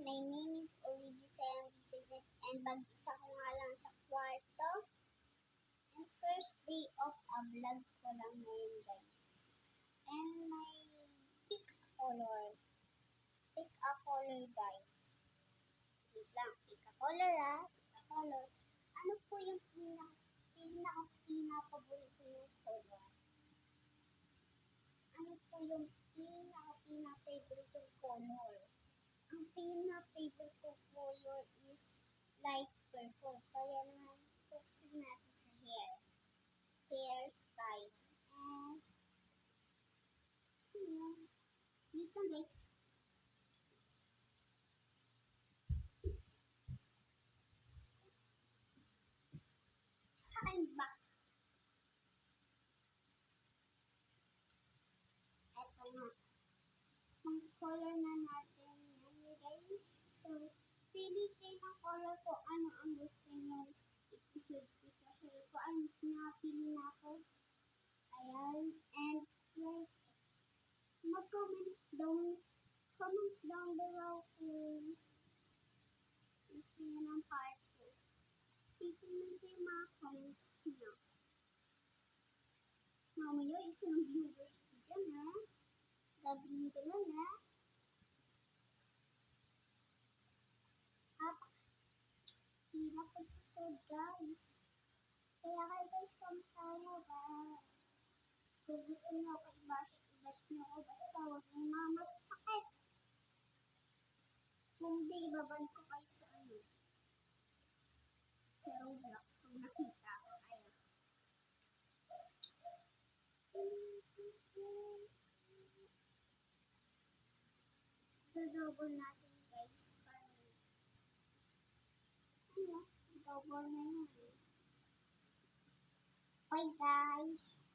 My name is Olivia Sayang and mag-isa ko nga lang sa kwarto. And first day of a vlog ko lang ngayon, guys. And my pick a color. Pick a color, guys. Wait lang, pick a color Pick a color. Ano po yung pinaka-paborito yung color? Ano po yung pinaka-favorite yung color? Ang pinaka-favorite ko color is light purple. Kaya naman, focus natin sa hair. Hairstyle. And, dito guys. I'm back. Eto na. Ang color na natin yan, guys. So, pili kayo ng color ko. Ano ang gusto nyo i-shoot ko sa hair ko. Ano, napili na ako. Ayan. And, like, comment down below kung gusto nyo ng part ko. Titignan ko yung mga comments nyo. Mamaya, isa ng viewers ko dyan, ha? Gagawin ko lang, ha? Hirap episode, guys. Kaya kayo, guys, kamusta ba? Kung gusto nyo ako i-bash nyo ako, basta huwag nyo mamasakit. Kung di, ibaban ko kayo sa sa Roblox kung nakita ko kayo. Double natin, guys, para double na yun. Bye, guys!